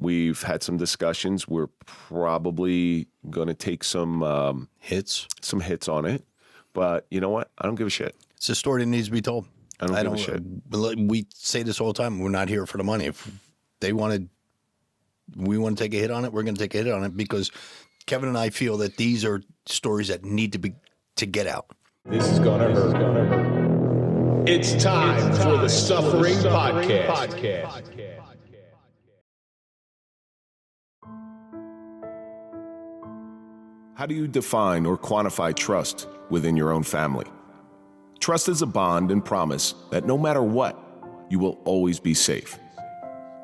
We've had some discussions. We're probably going to take some hits on it. But you know what? I don't give a shit. It's a story that needs to be told. I don't give a shit. We say this all the time. We're not here for the money. If we want to take a hit on it, we're going to take a hit on it because Kevin and I feel that these are stories that need to get out. This is going to hurt. It's time for the Suffering Podcast. How do you define or quantify trust within your own family? Trust is a bond and promise that no matter what, you will always be safe.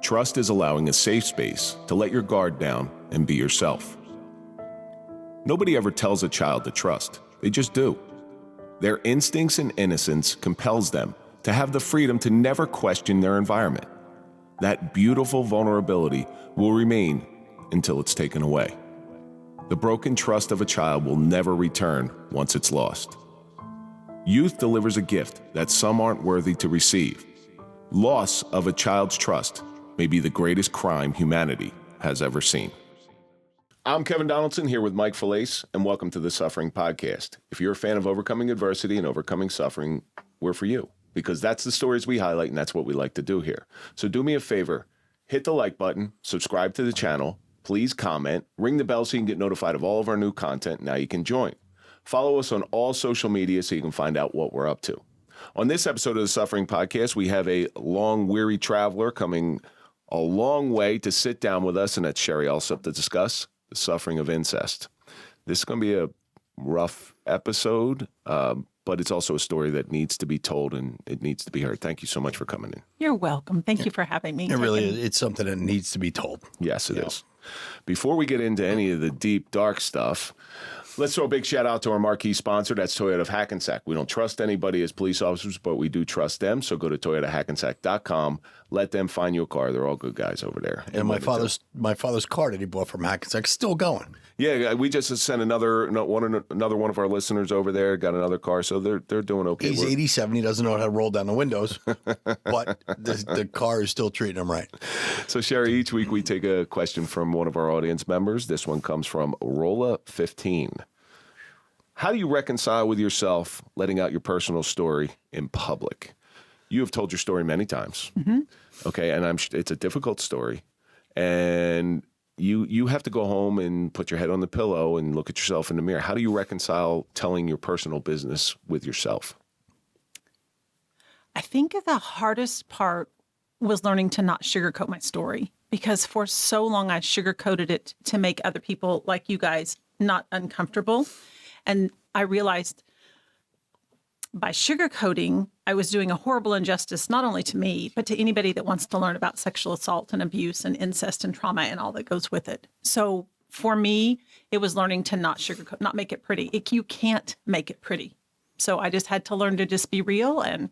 Trust is allowing a safe space to let your guard down and be yourself. Nobody ever tells a child to trust. They just do. Their instincts and innocence compels them to have the freedom to never question their environment. That beautiful vulnerability will remain until it's taken away. The broken trust of a child will never return once it's lost. Youth delivers a gift that some aren't worthy to receive. Loss of a child's trust may be the greatest crime humanity has ever seen. I'm Kevin Donaldson here with Mike Failace, and welcome to the Suffering Podcast. If you're a fan of overcoming adversity and overcoming suffering, we're for you, because that's the stories we highlight and that's what we like to do here. So do me a favor, hit the like button, subscribe to the channel, please comment, ring the bell so you can get notified of all of our new content. Now you can join. Follow us on all social media so you can find out what we're up to. On this episode of the Suffering Podcast, we have a long, weary traveler coming a long way to sit down with us, and that's Sherrie Allsup to discuss the suffering of incest. This is going to be a rough episode, but it's also a story that needs to be told and it needs to be heard. Thank you so much for coming in. You're welcome. Thank you for having me. It really is. It's something that needs to be told. Yes, it is. Before we get into any of the deep, dark stuff, let's throw a big shout out to our marquee sponsor. That's Toyota of Hackensack. We don't trust anybody as police officers, but we do trust them. So go to toyotahackensack.com. Let them find you a car. They're all good guys over there. And my father's car that he bought from Hackensack is still going. Yeah, we just sent another one of our listeners over there. Got another car, so they're doing okay. He's 87. He doesn't know how to roll down the windows, but the car is still treating him right. So Sherrie, each week we take a question from one of our audience members. This one comes from Rolla15. How do you reconcile with yourself letting out your personal story in public? You have told your story many times. Mm-hmm. Okay, and it's a difficult story, and you have to go home and put your head on the pillow and look at yourself in the mirror. How do you reconcile telling your personal business with yourself? I think the hardest part was learning to not sugarcoat my story, because for so long I sugarcoated it to make other people like you guys not uncomfortable. And I realized by sugarcoating, I was doing a horrible injustice, not only to me, but to anybody that wants to learn about sexual assault and abuse and incest and trauma and all that goes with it. So for me, it was learning to not sugarcoat, not make it pretty. You can't make it pretty. So I just had to learn to just be real and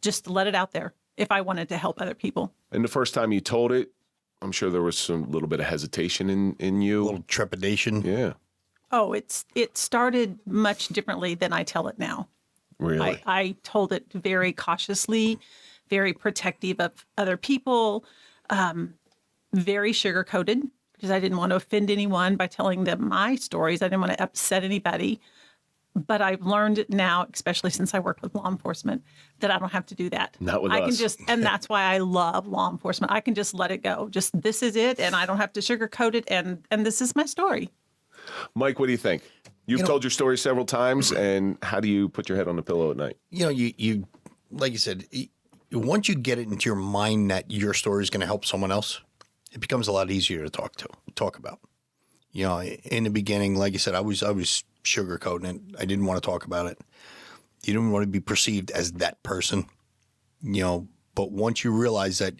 just let it out there if I wanted to help other people. And the first time you told it, I'm sure there was some little bit of hesitation in you. A little trepidation. Yeah. Oh, it started much differently than I tell it now. Really? I told it very cautiously, very protective of other people, very sugar-coated, because I didn't want to offend anyone by telling them my stories. I didn't want to upset anybody. But I've learned now, especially since I worked with law enforcement, that I don't have to do that. Not with us. And that's why I love law enforcement. I can just let it go. Just this is it, and I don't have to sugarcoat it, and this is my story. Mike, what do you think? You've told your story several times, and how do you put your head on the pillow at night? You like you said, once you get it into your mind that your story is going to help someone else, it becomes a lot easier to talk about. In the beginning, like you said, I was sugarcoating it. I didn't want to talk about it. You didn't want to be perceived as that person, But once you realize that,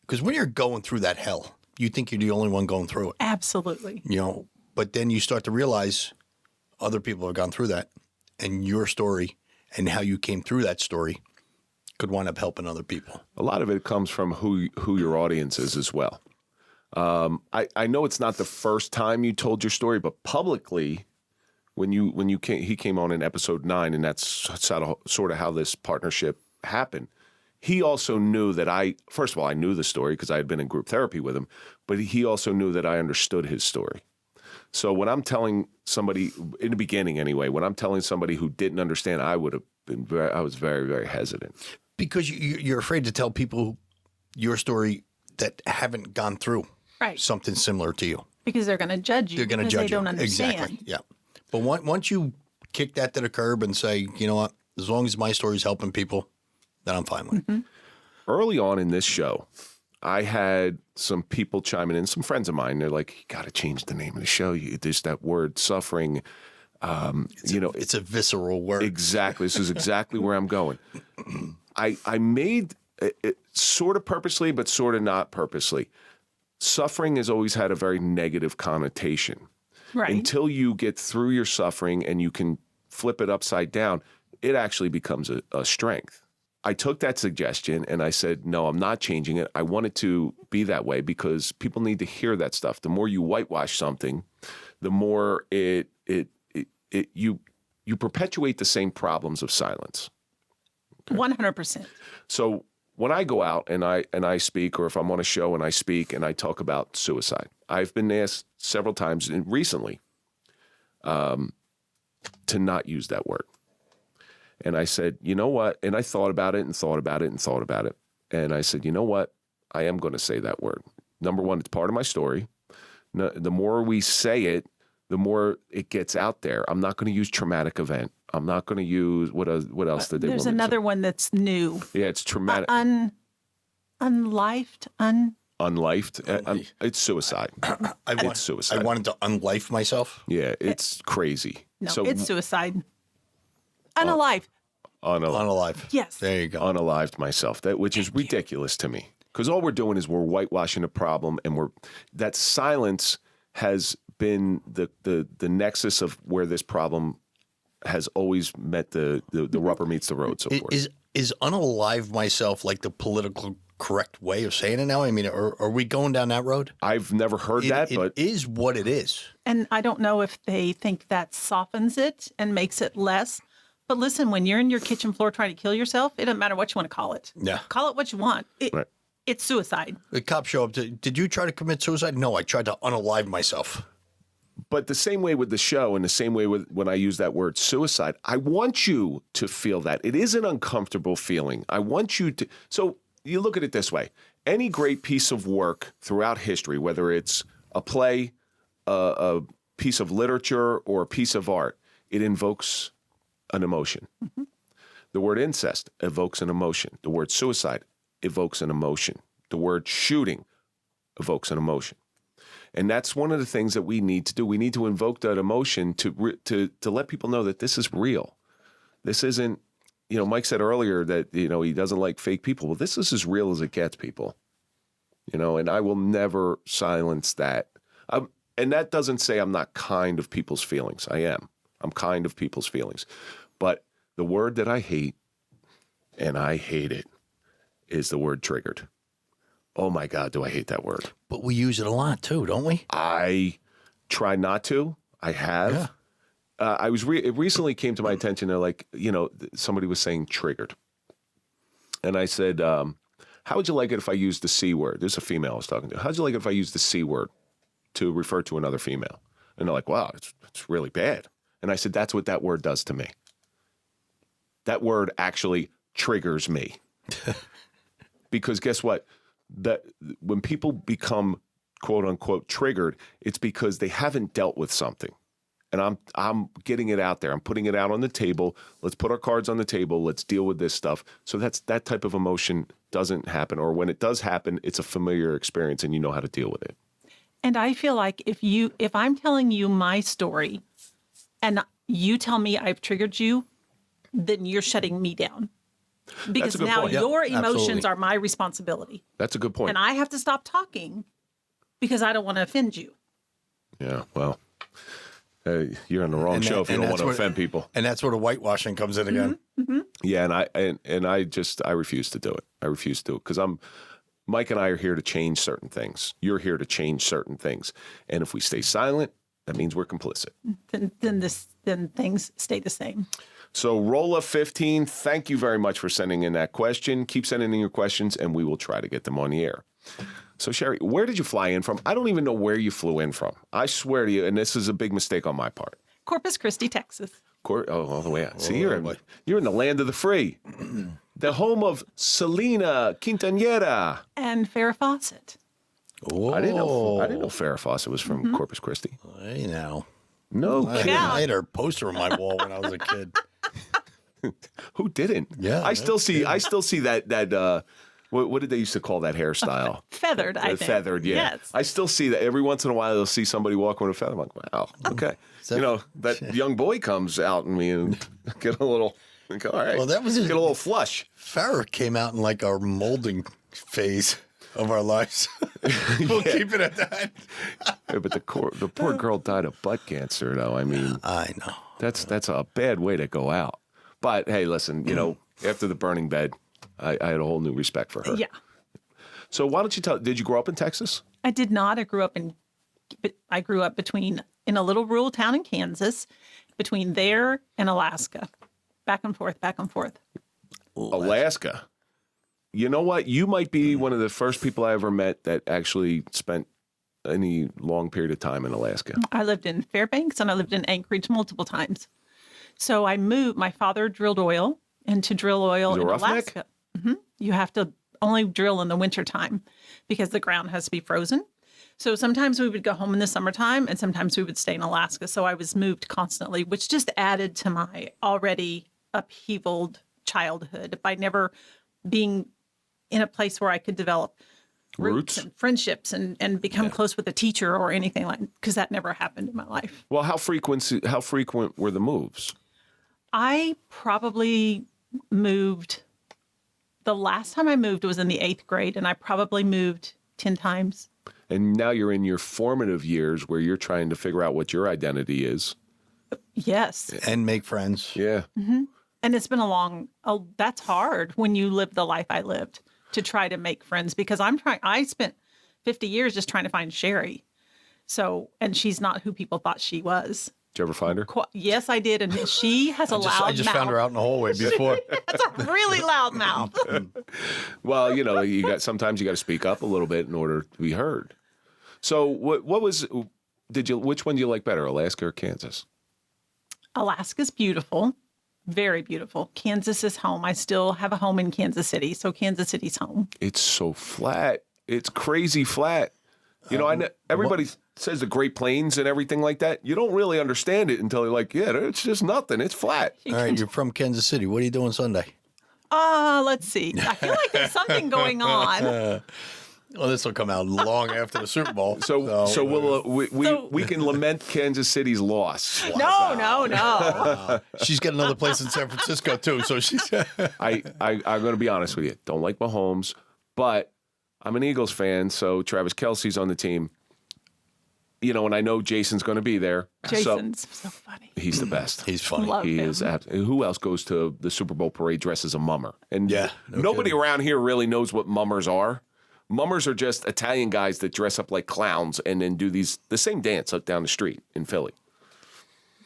because when you're going through that hell, you think you're the only one going through it. Absolutely. But then you start to realize other people have gone through that, and your story and how you came through that story could wind up helping other people. A lot of it comes from who your audience is as well. I know it's not the first time you told your story, but publicly, when he came on in episode 9, and that's sort of how this partnership happened. he also knew that first of all, I knew the story because I had been in group therapy with him, but he also knew that I understood his story. So when I'm telling somebody, in the beginning anyway, when I'm telling somebody who didn't understand, I was very, very hesitant. Because you're afraid to tell people your story that haven't gone through something similar to you. Because they're going to judge you. They're going to judge they you. don't understand. Exactly. Yeah. But once you kick that to the curb and say, you know what, as long as my story's helping people, then I'm fine with it. Early on in this show, I had some people chiming in, some friends of mine. They're like, you got to change the name of the show. There's that word suffering. It's a visceral word. Exactly. This is exactly where I'm going. I made it sort of purposely, but sort of not purposely. Suffering has always had a very negative connotation. Right. Until you get through your suffering and you can flip it upside down, it actually becomes a strength. I took that suggestion and I said, no, I'm not changing it. I want it to be that way because people need to hear that stuff. The more you whitewash something, the more you perpetuate the same problems of silence. 100%. So when I go out and I speak, or if I'm on a show and I speak and I talk about suicide, I've been asked several times recently to not use that word. And I said, you know what? And I thought about it and thought about it and thought about it. And I said, you know what? I am going to say that word. Number one, it's part of my story. The more we say it, the more it gets out there. I'm not going to use traumatic event. I'm not going to use what else did they? There's another one that's new. Yeah, it's traumatic. Unlifed. It's suicide. It's suicide. I wanted to unlife myself. Yeah, it's crazy. No, it's suicide. Unalived. Unalive. Yes. There you go. Unalived myself, which is ridiculous to me. Because all we're doing is we're whitewashing a problem, and that silence has been the nexus of where this problem has always met the rubber meets the road. So forth. Is unalive myself like the political correct way of saying it now? I mean, are we going down that road? I've never heard that, but it is what it is. And I don't know if they think that softens it and makes it less. But listen, when you're in your kitchen floor trying to kill yourself, it doesn't matter what you want to call it. Yeah. Call it what you want. It's suicide. The cops show up. Did you try to commit suicide? No, I tried to unalive myself. But the same way with the show and the same way with when I use that word suicide, I want you to feel that. It is an uncomfortable feeling. I want you to. So you look at it this way. Any great piece of work throughout history, whether it's a play, a piece of literature, or a piece of art, it invokes an emotion. Mm-hmm. The word incest evokes an emotion. The word suicide evokes an emotion. The word shooting evokes an emotion. And that's one of the things that we need to do. We need to invoke that emotion to let people know that this is real. This isn't, Mike said earlier that, he doesn't like fake people. Well, this is as real as it gets, people. And I will never silence that. And that doesn't say I'm not kind of people's feelings. I am. I'm kind of people's feelings. But the word that I hate, and I hate it, is the word triggered. Oh my God, do I hate that word. But we use it a lot too, don't we? I try not to. I have. Yeah. It recently came to my attention. They're like, somebody was saying triggered. And I said, how would you like it if I used the C word? There's a female I was talking to. How'd you like it if I used the C word to refer to another female? And they're like, wow, it's really bad. And I said, that's what that word does to me. That word actually triggers me. Because guess what? That when people become quote unquote triggered, it's because they haven't dealt with something. And I'm getting it out there. I'm putting it out on the table. Let's put our cards on the table. Let's deal with this stuff. So that type of emotion doesn't happen. Or when it does happen, it's a familiar experience and you know how to deal with it. And I feel like if I'm telling you my story and you tell me I've triggered you, then you're shutting me down. Because now your emotions are my responsibility. That's a good point. And I have to stop talking because I don't want to offend you. Yeah, well, you're on the wrong show if you don't want to offend people. And that's where the whitewashing comes in again. Mm-hmm. Mm-hmm. Yeah, and I refuse to do it. I refuse to do it because Mike and I are here to change certain things. You're here to change certain things. And if we stay silent, that means we're complicit. Then things stay the same. So Rolla15, thank you very much for sending in that question. Keep sending in your questions, and we will try to get them on the air. So, Sherrie, where did you fly in from? I don't even know where you flew in from. I swear to you, and this is a big mistake on my part. Corpus Christi, Texas. All the way out. See, you're in the land of the free. The home of Selena Quintanilla. And Farrah Fawcett. Oh, I didn't know Farrah Fawcett was from Corpus Christi. Hey, now. No kidding. I had her poster on my wall when I was a kid. Who didn't? Yeah, I still see that what did they used to call that hairstyle? Feathered, I think. Feathered, yeah. Yes. I still see that every once in a while. They'll see somebody walking with a feather. I'm like, wow, okay. That young boy comes out in me and get a little. Like, all right. Well, that was get a little flush. Farrah came out in like our molding phase of our lives. We'll keep it at that. Yeah, but the poor girl died of butt cancer, though. I mean, I know. That's a bad way to go out. But hey, listen, after the burning bed, I had a whole new respect for her. Yeah. So why don't you did you grow up in Texas? I did not. I grew up in a little rural town in Kansas, between there and Alaska. Back and forth, back and forth. Alaska. You know what? You might be one of the first people I ever met that actually spent any long period of time in Alaska. I lived in Fairbanks and I lived in Anchorage multiple times. So I moved. My father drilled oil, and to drill oil in Alaska, you have to only drill in the wintertime because the ground has to be frozen. So sometimes we would go home in the summertime and sometimes we would stay in Alaska. So I was moved constantly, which just added to my already upheavaled childhood by never being in a place where I could develop roots and friendships and become close with a teacher or anything because that never happened in my life. Well, how frequent were the moves? I probably moved. The last time I moved was in the 8th grade, and I probably moved 10 times. And now you're in your formative years where you're trying to figure out what your identity is. Yes. And make friends. Yeah. Mm-hmm. And it's been that's hard when you live the life I lived to try to make friends because I spent 50 years just trying to find Sherrie. So, and she's not who people thought she was. Did you ever find her? Yes, I did. And she has a loud mouth. I just found her out in the hallway before. That's a really loud mouth. Well, sometimes you got to speak up a little bit in order to be heard. So which one do you like better, Alaska or Kansas? Alaska's beautiful. Very beautiful. Kansas is home. I still have a home in Kansas City, so Kansas City's home. It's so flat. It's crazy flat. I know everybody says the Great Plains and everything like that. You don't really understand it until you're like, yeah, it's just nothing. It's flat. All right, you're from Kansas City. What are you doing Sunday? Let's see. I feel like there's something going on. Well, this will come out long after the Super Bowl. So we can lament Kansas City's loss. No. She's got another place in San Francisco too. So she's. I'm going to be honest with you. Don't like Mahomes, but I'm an Eagles fan. So Travis Kelce's on the team. And I know Jason's going to be there. Jason's so funny. He's the best. He's funny. Love he him. is. Who else goes to the Super Bowl parade dressed as a mummer? And kidding. nobody around here really knows what mummers are. Mummers are just Italian guys that dress up like clowns and then do the same dance up down the street in Philly.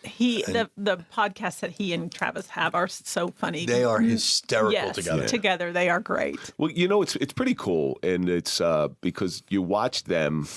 The podcasts that he and Travis have are so funny. They are hysterical together. Together they are great. Well, it's pretty cool, and it's because you watch them,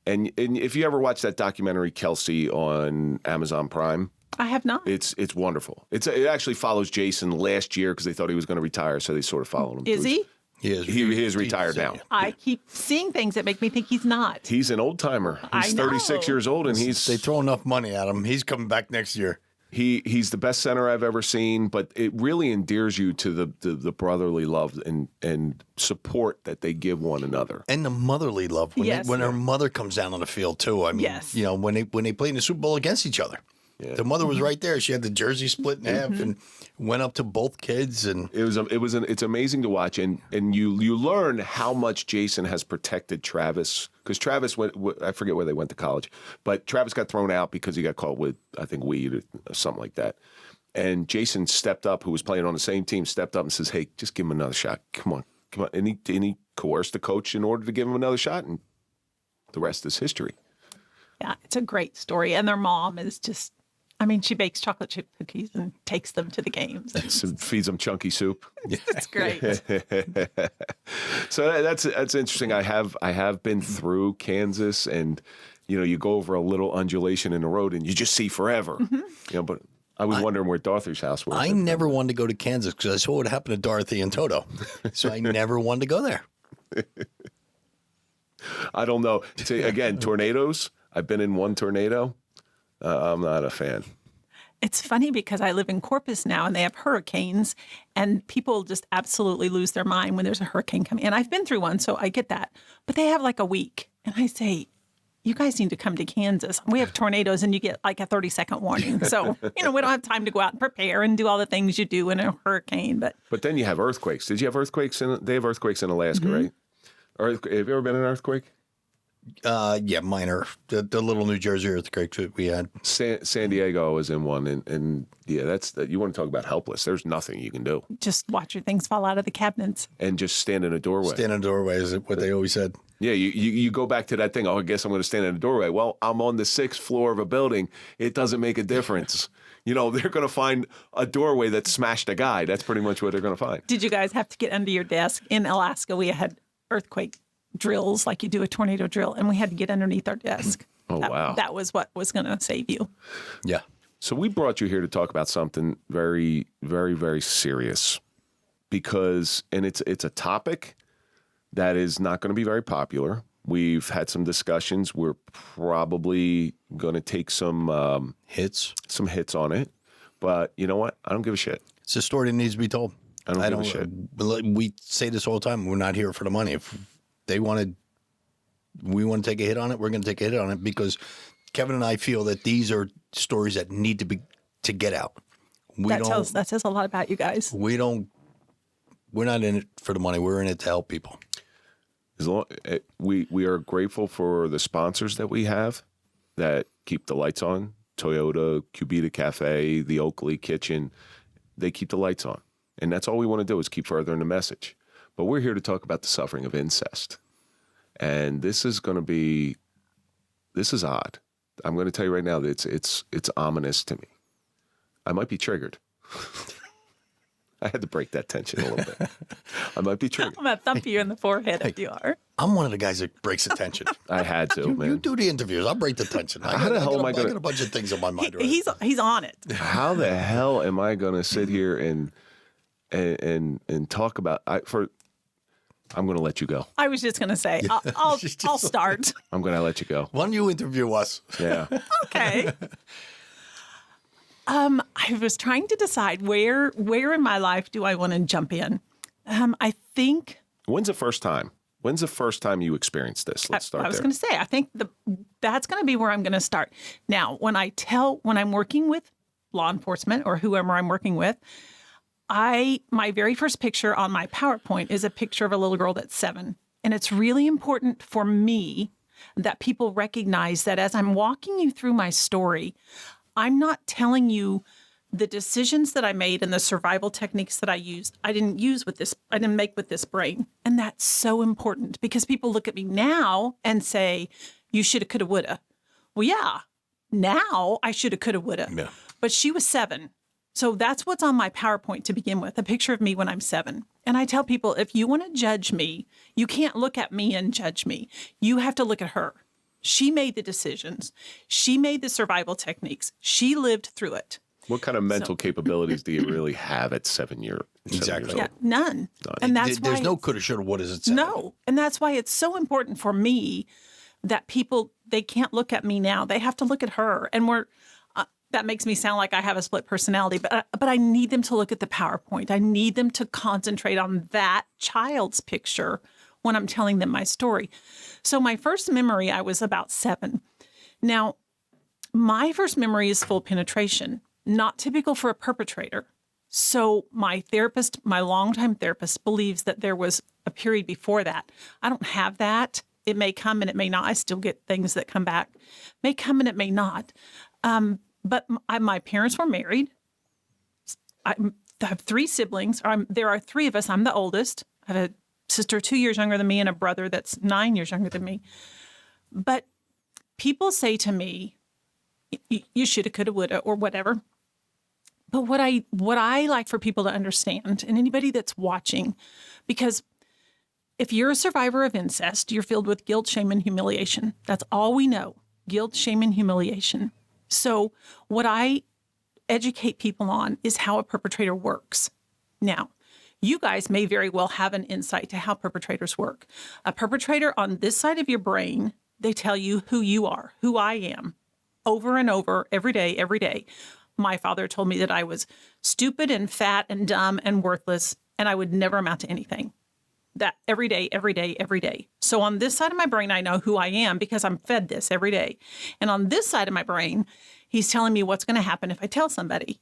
and if you ever watch that documentary Kelsey on Amazon Prime. I have not. It's wonderful. It actually follows Jason last year because they thought he was going to retire, so they sort of followed him. Is he? He is retired now. I keep seeing things that make me think he's not. He's an old timer. He's 36 years old, and they throw enough money at him. He's coming back next year. He's the best center I've ever seen, but it really endears you to the brotherly love and support that they give one another, and the motherly love when her mother comes down on the field too. I mean, when they played in the Super Bowl against each other. Yeah. The mother was right there. She had the jersey split in half and went up to both kids, and it's amazing to watch, and you learn how much Jason has protected Travis, because Travis I forget where they went to college, but Travis got thrown out because he got caught with weed or something like that, and Jason stepped up, who was playing on the same team, stepped up and says, "Hey, just give him another shot. Come on," and he coerced the coach in order to give him another shot, and the rest is history. Yeah, it's a great story, and their mom is just I mean, she bakes chocolate chip cookies and takes them to the games. So feeds them chunky soup. It's great. So that's interesting. I have been through Kansas, and you go over a little undulation in the road, and you just see forever. But I was wondering where Dorothy's house was. I never wanted to go to Kansas because I saw what happened to Dorothy and Toto, so I never wanted to go there. I don't know. See, again, tornadoes. I've been in one tornado. I'm not a fan. It's funny because I live in Corpus now and they have hurricanes and people just absolutely lose their mind when there's a hurricane coming. And I've been through one, so I get that. But they have like a week. And I say, you guys need to come to Kansas. We have tornadoes and you get like a 30-second warning. So, we don't have time to go out and prepare and do all the things you do in a hurricane. But then you have earthquakes. Did you have earthquakes? They have earthquakes in Alaska, right? Have you ever been in an earthquake? Yeah, minor. The little New Jersey earthquake that we had. San Diego was in one, and yeah, you want to talk about helpless. There's nothing you can do. Just watch your things fall out of the cabinets. And just stand in a doorway. Stand in a doorway is what they always said. Yeah, you go back to that thing, I guess I'm going to stand in a doorway. Well, I'm on the 6th floor of a building. It doesn't make a difference. They're going to find a doorway that smashed a guy. That's pretty much what they're going to find. Did you guys have to get under your desk? In Alaska, we had earthquake drills like you do a tornado drill, and we had to get underneath our desk. Wow. That was what was going to save you. Yeah. So we brought you here to talk about something very, very, very serious because, and it's a topic that is not going to be very popular. We've had some discussions. We're probably going to take some hits on it, but you know what? I don't give a shit. It's a story that needs to be told. I don't give a shit. We say this all the time. We're not here for the money. If we want to take a hit on it, we're going to take a hit on it because Kevin and I feel that these are stories that need to get out. That says a lot about you guys. We're not in it for the money. We're in it to help people. We are grateful for the sponsors that we have that keep the lights on. Toyota, Cubita Cafe, the Oakley Kitchen, they keep the lights on. And that's all we want to do is keep furthering the message. But we're here to talk about the suffering of incest. And this is odd. I'm going to tell you right now that it's ominous to me. I might be triggered. I had to break that tension a little bit. I might be triggered. I'm going to thump you in the forehead if you are. I'm one of the guys that breaks the tension. I had to, man. You do the interviews. I'll break the tension. I got a bunch of things on my mind right now. He's on it. How the hell am I going to sit here and talk about I'm going to let you go. I was just going to say, I'll start. I'm going to let you go. Why don't you interview us? Yeah. Okay. I was trying to decide where in my life do I want to jump in. I think. When's the first time you experienced this? Let's start there. I was going to say, I think that's going to be where I'm going to start. Now, when I'm working with law enforcement or whoever I'm working with, my very first picture on my PowerPoint is a picture of a little girl that's 7. And it's really important for me that people recognize that as I'm walking you through my story, I'm not telling you the decisions that I made and the survival techniques that I used. I didn't make with this brain. And that's so important because people look at me now and say, you shoulda, coulda, woulda. Well, yeah, now I shoulda, coulda, woulda. Yeah. But she was 7. So that's what's on my PowerPoint to begin with, a picture of me when I'm 7. And I tell people, if you want to judge me, you can't look at me and judge me. You have to look at her. She made the decisions. She made the survival techniques. She lived through it. What kind of mental capabilities do you really have at 7 years? Exactly. Yeah, none. And that's there's no coulda, shoulda, wouldas at 7. No. And that's why it's so important for me that people, they can't look at me now. They have to look at her. And that makes me sound like I have a split personality, but I need them to look at the PowerPoint. I need them to concentrate on that child's picture when I'm telling them my story. So my first memory, I was about 7. Now, my first memory is full penetration, not typical for a perpetrator. So my longtime therapist, believes that there was a period before that. I don't have that. It may come and it may not. I still get things that come back. May come and it may not. But my parents were married. I have 3 siblings. There are 3 of us. I'm the oldest. I have a sister 2 years younger than me and a brother that's 9 years younger than me. But people say to me, you shoulda, coulda, woulda, or whatever. But what I like for people to understand, and anybody that's watching, because if you're a survivor of incest, you're filled with guilt, shame, and humiliation. That's all we know. Guilt, shame, and humiliation. So what I educate people on is how a perpetrator works. Now, you guys may very well have an insight to how perpetrators work. A perpetrator on this side of your brain, they tell you who you are, who I am, over and over, every day, every day. My father told me that I was stupid and fat and dumb and worthless, and I would never amount to anything. That every day, every day, every day. So on this side of my brain, I know who I am because I'm fed this every day. And on this side of my brain, he's telling me what's going to happen if I tell somebody.